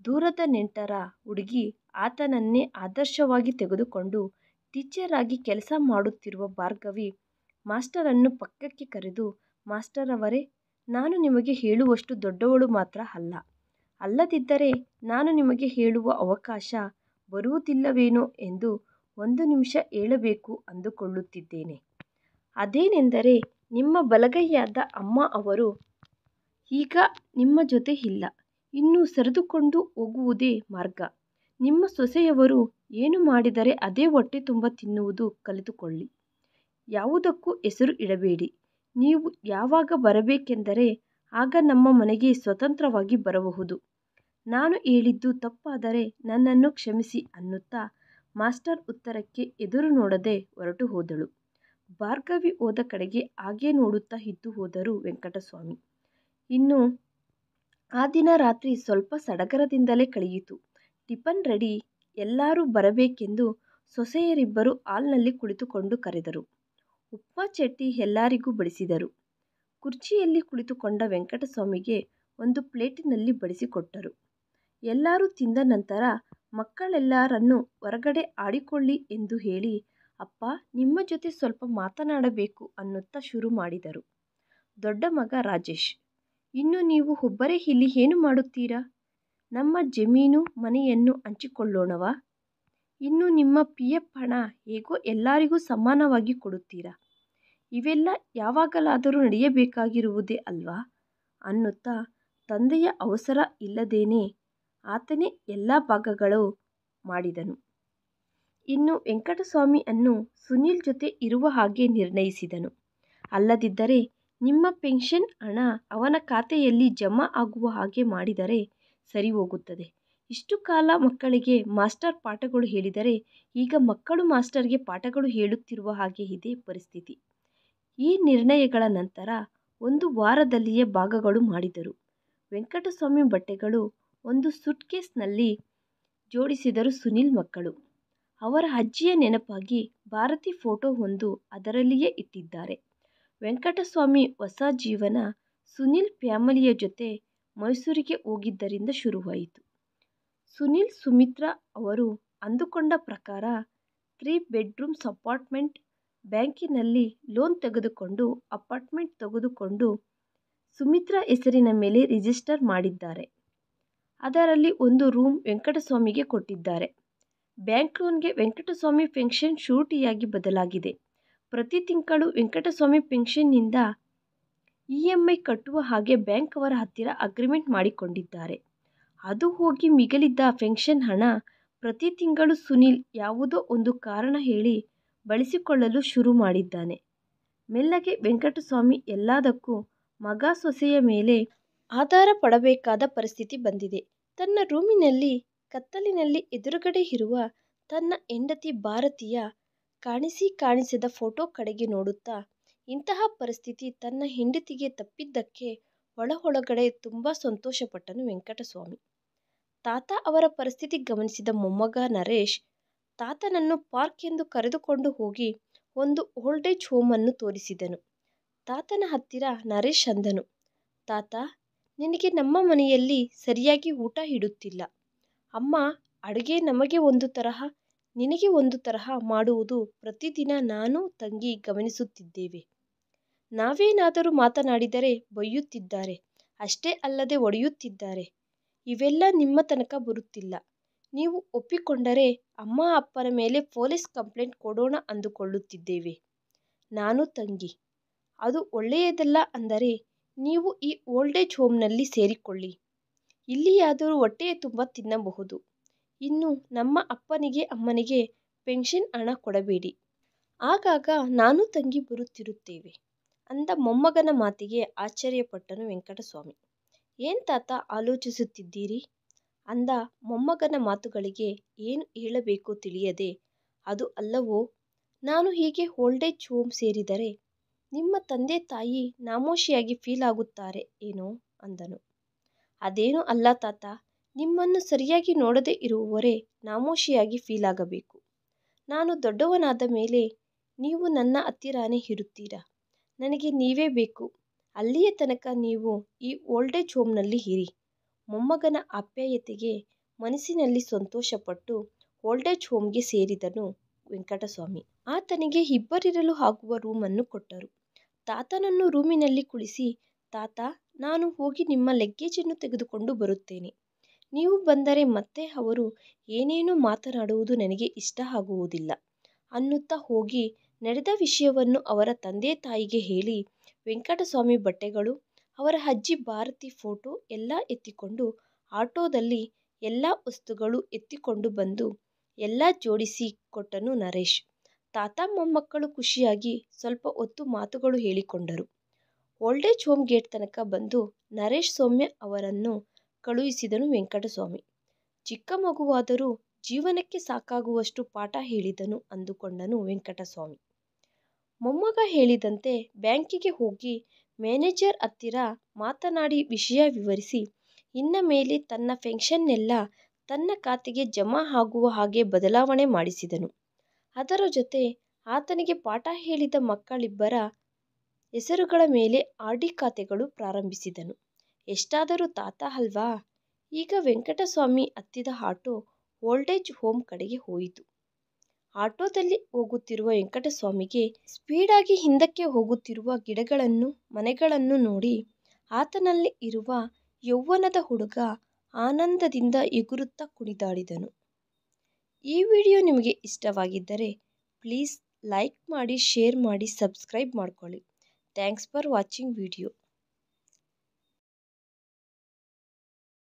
ದೂರದ ನೆಂಟರ ಹುಡುಗಿ, ಆತನನ್ನೇ ಆದರ್ಶವಾಗಿ ತೆಗೆದುಕೊಂಡು ಟೀಚರ್ ಆಗಿ ಕೆಲಸ ಮಾಡುತ್ತಿರುವ ಭಾರ್ಗವಿ ಮಾಸ್ಟರನ್ನು ಪಕ್ಕಕ್ಕೆ ಕರೆದು, ಮಾಸ್ಟರ್ ಅವರೇ, ನಾನು ನಿಮಗೆ ಹೇಳುವಷ್ಟು ದೊಡ್ಡವಳು ಮಾತ್ರ ಅಲ್ಲ. ಅಲ್ಲದಿದ್ದರೆ ನಾನು ನಿಮಗೆ ಹೇಳುವ ಅವಕಾಶ ಬರುವುದಿಲ್ಲವೇನೋ ಎಂದು 1 ನಿಮಿಷ ಹೇಳಬೇಕು ಅಂದುಕೊಳ್ಳುತ್ತಿದ್ದೇನೆ. ಅದೇನೆಂದರೆ, ನಿಮ್ಮ ಬಲಗೈಯಾದ ಅಮ್ಮ ಅವರು ಈಗ ನಿಮ್ಮ ಜೊತೆ ಇಲ್ಲ. ಇನ್ನು ಸರಿದುಕೊಂಡು ಹೋಗುವುದೇ ಮಾರ್ಗ. ನಿಮ್ಮ ಸೊಸೆಯವರು ಏನು ಮಾಡಿದರೆ ಅದೇ ಹೊಟ್ಟೆ ತುಂಬ ತಿನ್ನುವುದು ಕಲಿತುಕೊಳ್ಳಿ. ಯಾವುದಕ್ಕೂ ಹೆಸರು ಇಡಬೇಡಿ. ನೀವು ಯಾವಾಗ ಬರಬೇಕೆಂದರೆ ಆಗ ನಮ್ಮ ಮನೆಗೆ ಸ್ವತಂತ್ರವಾಗಿ ಬರಬಹುದು. ನಾನು ಹೇಳಿದ್ದು ತಪ್ಪಾದರೆ ನನ್ನನ್ನು ಕ್ಷಮಿಸಿ ಅನ್ನುತ್ತಾ ಮಾಸ್ಟರ್ ಉತ್ತರಕ್ಕೆ ಎದುರು ನೋಡದೆ ಹೊರಟು ಹೋದಳು. ಭಾರ್ಗವಿ ಹೋದ ಕಡೆಗೆ ಹಾಗೇ ನೋಡುತ್ತಾ ಇದ್ದು ಹೋದರು ವೆಂಕಟಸ್ವಾಮಿ. ಇನ್ನು ಆ ದಿನ ರಾತ್ರಿ ಸ್ವಲ್ಪ ಸಡಗರದಿಂದಲೇ ಕಳೆಯಿತು. ಟಿಫನ್ ರೆಡಿ, ಎಲ್ಲರೂ ಬರಬೇಕೆಂದು ಸೊಸೆಯರಿಬ್ಬರು ಹಾಲ್ನಲ್ಲಿ ಕುಳಿತುಕೊಂಡು ಕರೆದರು. ಉಪ್ಮಾ ಚಟ್ನಿ ಎಲ್ಲರಿಗೂ ಬಡಿಸಿದರು. ಕುರ್ಚಿಯಲ್ಲಿ ಕುಳಿತುಕೊಂಡ ವೆಂಕಟಸ್ವಾಮಿಗೆ ಒಂದು ಪ್ಲೇಟಿನಲ್ಲಿ ಬಡಿಸಿಕೊಟ್ಟರು. ಎಲ್ಲರೂ ತಿಂದ ನಂತರ ಮಕ್ಕಳೆಲ್ಲರನ್ನೂ ಹೊರಗಡೆ ಆಡಿಕೊಳ್ಳಿ ಎಂದು ಹೇಳಿ, ಅಪ್ಪ ನಿಮ್ಮ ಜೊತೆ ಸ್ವಲ್ಪ ಮಾತನಾಡಬೇಕು ಅನ್ನುತ್ತಾ ಶುರು ಮಾಡಿದರು. ದೊಡ್ಡ ಮಗ ರಾಜೇಶ್, ಇನ್ನು ನೀವು ಒಬ್ಬರೇ ಇಲ್ಲಿ ಏನು ಮಾಡುತ್ತೀರಾ? ನಮ್ಮ ಜಮೀನು ಮನೆಯನ್ನು ಹಂಚಿಕೊಳ್ಳೋಣವಾ? ಇನ್ನು ನಿಮ್ಮ PF ಹಣ ಹೇಗೋ ಎಲ್ಲರಿಗೂ ಸಮಾನವಾಗಿ ಕೊಡುತ್ತೀರಾ? ಇವೆಲ್ಲ ಯಾವಾಗಲಾದರೂ ನಡೆಯಬೇಕಾಗಿರುವುದೇ ಅಲ್ವಾ ಅನ್ನುತ್ತಾ ತಂದೆಯ ಅವಸರ ಇಲ್ಲದೇನೆ ಆತನೇ ಎಲ್ಲ ಭಾಗಗಳು ಮಾಡಿದನು. ಇನ್ನು ವೆಂಕಟಸ್ವಾಮಿಯನ್ನು ಸುನೀಲ್ ಜೊತೆ ಇರುವ ಹಾಗೆ ನಿರ್ಣಯಿಸಿದನು. ಅಲ್ಲದಿದ್ದರೆ ನಿಮ್ಮ ಪೆನ್ಷನ್ ಹಣ ಅವನ ಖಾತೆಯಲ್ಲಿ ಜಮಾ ಆಗುವ ಹಾಗೆ ಮಾಡಿದರೆ ಸರಿ ಹೋಗುತ್ತದೆ. ಇಷ್ಟು ಕಾಲ ಮಕ್ಕಳಿಗೆ ಮಾಸ್ಟರ್ ಪಾಠಗಳು ಹೇಳಿದರೆ ಈಗ ಮಕ್ಕಳು ಮಾಸ್ಟರ್ಗೆ ಪಾಠಗಳು ಹೇಳುತ್ತಿರುವ ಹಾಗೆ ಇದೆ ಪರಿಸ್ಥಿತಿ. ಈ ನಿರ್ಣಯಗಳ ನಂತರ ಒಂದು ವಾರದಲ್ಲಿಯೇ ಭಾಗಗಳು ಮಾಡಿದರು. ವೆಂಕಟಸ್ವಾಮಿ ಬಟ್ಟೆಗಳು ಒಂದು ಸೂಟ್ಕೇಸ್ನಲ್ಲಿ ಜೋಡಿಸಿದರು ಸುನೀಲ್ ಮಕ್ಕಳು. ಅವರ ಅಜ್ಜಿಯ ನೆನಪಾಗಿ ಭಾರತಿ ಫೋಟೋ ಒಂದು ಅದರಲ್ಲಿಯೇ ಇಟ್ಟಿದ್ದಾರೆ. ವೆಂಕಟಸ್ವಾಮಿ ಹೊಸ ಜೀವನ ಸುನೀಲ್ ಫ್ಯಾಮಿಲಿಯ ಜೊತೆ ಮೈಸೂರಿಗೆ ಹೋಗಿದ್ದರಿಂದ ಶುರುವಾಯಿತು. ಸುನೀಲ್ ಸುಮಿತ್ರಾ ಅವರು ಅಂದುಕೊಂಡ ಪ್ರಕಾರ 3 ಬೆಡ್ರೂಮ್ಸ್ ಅಪಾರ್ಟ್ಮೆಂಟ್, ಬ್ಯಾಂಕಿನಲ್ಲಿ ಲೋನ್ ತೆಗೆದುಕೊಂಡು ಅಪಾರ್ಟ್ಮೆಂಟ್ ತೆಗೆದುಕೊಂಡು ಸುಮಿತ್ರಾ ಹೆಸರಿನ ಮೇಲೆ ರಿಜಿಸ್ಟರ್ ಮಾಡಿದ್ದಾರೆ. ಅದರಲ್ಲಿ ಒಂದು ರೂಮ್ ವೆಂಕಟಸ್ವಾಮಿಗೆ ಕೊಟ್ಟಿದ್ದಾರೆ. ಬ್ಯಾಂಕ್ ಲೋನ್ಗೆ ವೆಂಕಟಸ್ವಾಮಿ ಪೆನ್ಷನ್ ಶೂರಿಟಿಯಾಗಿ ಬದಲಾಗಿದೆ. ಪ್ರತಿ ತಿಂಗಳು ವೆಂಕಟಸ್ವಾಮಿ ಪೆನ್ಷನ್ನಿಂದ EMI ಕಟ್ಟುವ ಹಾಗೆ ಬ್ಯಾಂಕ್ ಅವರ ಹತ್ತಿರ ಅಗ್ರಿಮೆಂಟ್ ಮಾಡಿಕೊಂಡಿದ್ದಾರೆ. ಅದು ಹೋಗಿ ಮಿಗಿಲಿದ್ದ ಪೆನ್ಷನ್ ಹಣ ಪ್ರತಿ ತಿಂಗಳು ಸುನೀಲ್ ಯಾವುದೋ ಒಂದು ಕಾರಣ ಹೇಳಿ ಬಳಸಿಕೊಳ್ಳಲು ಶುರು ಮಾಡಿದ್ದಾನೆ. ಮೆಲ್ಲಗೆ ವೆಂಕಟಸ್ವಾಮಿ ಎಲ್ಲದಕ್ಕೂ ಮಗ ಸೊಸೆಯ ಮೇಲೆ ಆಧಾರ ಪಡಬೇಕಾದ ಪರಿಸ್ಥಿತಿ ಬಂದಿದೆ. ತನ್ನ ರೂಮಿನಲ್ಲಿ ಕತ್ತಲಿನಲ್ಲಿ ಎದುರುಗಡೆ ಇರುವ ತನ್ನ ಹೆಂಡತಿ ಭಾರತಿಯ ಕಾಣಿಸದ ಫೋಟೋ ಕಡೆಗೆ ನೋಡುತ್ತಾ, ಇಂತಹ ಪರಿಸ್ಥಿತಿ ತನ್ನ ಹೆಂಡತಿಗೆ ತಪ್ಪಿದ್ದಕ್ಕೆ ಒಳಗೊಳಗಡೆ ತುಂಬ ಸಂತೋಷಪಟ್ಟನು ವೆಂಕಟಸ್ವಾಮಿ. ತಾತ ಅವರ ಪರಿಸ್ಥಿತಿ ಗಮನಿಸಿದ ಮೊಮ್ಮಗ ನರೇಶ್ ತಾತನನ್ನು ಪಾರ್ಕ್ ಎಂದು ಕರೆದುಕೊಂಡು ಹೋಗಿ ಒಂದು ಓಲ್ಡೇಜ್ ಹೋಮನ್ನು ತೋರಿಸಿದನು. ತಾತನ ಹತ್ತಿರ ನರೇಶ್ ಅಂದನು, ತಾತ, ನಿನಗೆ ನಮ್ಮ ಮನೆಯಲ್ಲಿ ಸರಿಯಾಗಿ ಊಟ ಇಡುತ್ತಿಲ್ಲ. ಅಮ್ಮ ಅಡುಗೆ ನಮಗೆ ಒಂದು ತರಹ, ನಿನಗೆ ಒಂದು ತರಹ ಮಾಡುವುದು ಪ್ರತಿದಿನ ನಾನು ತಂಗಿ ಗಮನಿಸುತ್ತಿದ್ದೇವೆ. ನಾವೇನಾದರೂ ಮಾತನಾಡಿದರೆ ಬೈಯುತ್ತಿದ್ದಾರೆ, ಅಷ್ಟೇ ಅಲ್ಲದೆ ಹೊಡೆಯುತ್ತಿದ್ದಾರೆ. ಇವೆಲ್ಲ ನಿಮ್ಮ ತನಕ ಬರುತ್ತಿಲ್ಲ. ನೀವು ಒಪ್ಪಿಕೊಂಡರೆ ಅಮ್ಮ ಅಪ್ಪನ ಮೇಲೆ ಪೊಲೀಸ್ ಕಂಪ್ಲೇಂಟ್ ಕೊಡೋಣ ಅಂದುಕೊಳ್ಳುತ್ತಿದ್ದೇವೆ. ನಾನು ತಂಗಿ, ಅದು ಒಳ್ಳೆಯದಲ್ಲ. ಅಂದರೆ ನೀವು ಈ ಓಲ್ಡೇಜ್ ಹೋಮ್ನಲ್ಲಿ ಸೇರಿಕೊಳ್ಳಿ. ಇಲ್ಲಿಯಾದರೂ ಹೊಟ್ಟೆಯ ತುಂಬ ತಿನ್ನಬಹುದು. ಇನ್ನು ನಮ್ಮ ಅಪ್ಪನಿಗೆ ಅಮ್ಮನಿಗೆ ಪೆನ್ಷನ್ ಹಣ ಕೊಡಬೇಡಿ. ಆಗಾಗ ನಾನು ತಂಗಿ ಬರುತ್ತಿರುತ್ತೇವೆ ಅಂದ ಮೊಮ್ಮಗನ ಮಾತಿಗೆ ಆಶ್ಚರ್ಯಪಟ್ಟನು ವೆಂಕಟಸ್ವಾಮಿ. ಏನ್ ತಾತ ಆಲೋಚಿಸುತ್ತಿದ್ದೀರಿ ಅಂದ ಮೊಮ್ಮಗನ ಮಾತುಗಳಿಗೆ ಏನು ಹೇಳಬೇಕೋ ತಿಳಿಯದೆ, ಅದು ಅಲ್ಲವೋ, ನಾನು ಹೀಗೆ ಓಲ್ಡೇಜ್ ಹೋಮ್ ಸೇರಿದರೆ ನಿಮ್ಮ ತಂದೆ ತಾಯಿ ನಾಮೋಷಿಯಾಗಿ ಫೀಲ್ ಆಗುತ್ತಾರೆ ಏನೋ ಅಂದನು. ಅದೇನೂ ಅಲ್ಲ ತಾತ, ನಿಮ್ಮನ್ನು ಸರಿಯಾಗಿ ನೋಡದೇ ಇರುವವರೇ ನಾಮೋಷಿಯಾಗಿ ಫೀಲ್ ಆಗಬೇಕು. ನಾನು ದೊಡ್ಡವನಾದ ಮೇಲೆ ನೀವು ನನ್ನ ಹತ್ತಿರಾನೇ ಇರುತ್ತೀರಾ. ನನಗೆ ನೀವೇ ಬೇಕು. ಅಲ್ಲಿಯ ತನಕ ನೀವು ಈ ಓಲ್ಡೇಜ್ ಹೋಮ್ನಲ್ಲಿ ಇರಿ. ಮೊಮ್ಮಗನ ಆಪ್ಯಾಯತೆಗೆ ಮನಸ್ಸಿನಲ್ಲಿ ಸಂತೋಷಪಟ್ಟು ಓಲ್ಡೇಜ್ ಹೋಮ್ಗೆ ಸೇರಿದನು ವೆಂಕಟಸ್ವಾಮಿ. ಆತನಿಗೆ ಇಬ್ಬರಿರಲು ಆಗುವ ರೂಮನ್ನು ಕೊಟ್ಟರು. ತಾತನನ್ನು ರೂಮಿನಲ್ಲಿ ಕುಳಿಸಿ, ತಾತ, ನಾನು ಹೋಗಿ ನಿಮ್ಮ ಲಗೇಜನ್ನು ತೆಗೆದುಕೊಂಡು ಬರುತ್ತೇನೆ. ನೀವು ಬಂದರೆ ಮತ್ತೆ ಅವರು ಏನೇನೋ ಮಾತನಾಡುವುದು ನನಗೆ ಇಷ್ಟ ಆಗುವುದಿಲ್ಲ ಅನ್ನುತ್ತಾ ಹೋಗಿ ನಡೆದ ವಿಷಯವನ್ನು ಅವರ ತಂದೆ ತಾಯಿಗೆ ಹೇಳಿ, ವೆಂಕಟಸ್ವಾಮಿ ಬಟ್ಟೆಗಳು, ಅವರ ಅಜ್ಜಿ ಭಾರತಿ ಫೋಟೋ ಎಲ್ಲ ಎತ್ತಿಕೊಂಡು ಆಟೋದಲ್ಲಿ ಎಲ್ಲ ವಸ್ತುಗಳು ಎತ್ತಿಕೊಂಡು ಬಂದು ಎಲ್ಲ ಜೋಡಿಸಿ ಕೊಟ್ಟನು ನರೇಶ್. ತಾತ ಮೊಮ್ಮಕ್ಕಳು ಖುಷಿಯಾಗಿ ಸ್ವಲ್ಪ ಹೊತ್ತು ಮಾತುಗಳು ಹೇಳಿಕೊಂಡರು. ಓಲ್ಡೇಜ್ ಹೋಮ್ ಗೇಟ್ ತನಕ ಬಂದು ನರೇಶ್ ಸೌಮ್ಯ ಅವರನ್ನು ಕಳುಹಿಸಿದನು ವೆಂಕಟಸ್ವಾಮಿ. ಚಿಕ್ಕ ಮಗುವಾದರೂ ಜೀವನಕ್ಕೆ ಸಾಕಾಗುವಷ್ಟು ಪಾಠ ಹೇಳಿದನು ಅಂದುಕೊಂಡನು ವೆಂಕಟಸ್ವಾಮಿ. ಮೊಮ್ಮಗ ಹೇಳಿದಂತೆ ಬ್ಯಾಂಕಿಗೆ ಹೋಗಿ ಮ್ಯಾನೇಜರ್ ಹತ್ತಿರ ಮಾತನಾಡಿ ವಿಷಯ ವಿವರಿಸಿ, ಇನ್ನ ಮೇಲೆ ತನ್ನ ಪೆನ್ಷನ್ನೆಲ್ಲ ತನ್ನ ಖಾತೆಗೆ ಜಮಾ ಆಗುವ ಹಾಗೆ ಬದಲಾವಣೆ ಮಾಡಿಸಿದನು. ಅದರ ಜೊತೆ ಆತನಿಗೆ ಪಾಠ ಹೇಳಿದ ಮಕ್ಕಳಿಬ್ಬರ ಹೆಸರುಗಳ ಮೇಲೆ ಆರ್.ಡಿ ಖಾತೆಗಳು ಪ್ರಾರಂಭಿಸಿದನು. ಎಷ್ಟಾದರೂ ತಾತ ಅಲ್ವಾ? ಈಗ ವೆಂಕಟಸ್ವಾಮಿ ಹತ್ತಿದ ಆಟೋ ಓಲ್ಡೇಜ್ ಹೋಮ್ ಕಡೆಗೆ ಹೋಯಿತು. ಆಟೋದಲ್ಲಿ ಹೋಗುತ್ತಿರುವ ವೆಂಕಟಸ್ವಾಮಿಗೆ ಸ್ಪೀಡಾಗಿ ಹಿಂದಕ್ಕೆ ಹೋಗುತ್ತಿರುವ ಗಿಡಗಳನ್ನು ಮನೆಗಳನ್ನು ನೋಡಿ ಆತನಲ್ಲಿ ಇರುವ ಯೌವನದ ಹುಡುಗ ಆನಂದದಿಂದ ಎಗುರುತ್ತಾ ಕುಣಿದಾಡಿದನು. ಈ ವಿಡಿಯೋ ನಿಮಗೆ ಇಷ್ಟವಾಗಿದ್ದರೆ ಪ್ಲೀಸ್ ಲೈಕ್ ಮಾಡಿ, ಶೇರ್ ಮಾಡಿ, ಸಬ್ಸ್ಕ್ರೈಬ್ ಮಾಡ್ಕೊಳ್ಳಿ. Thanks for watching video.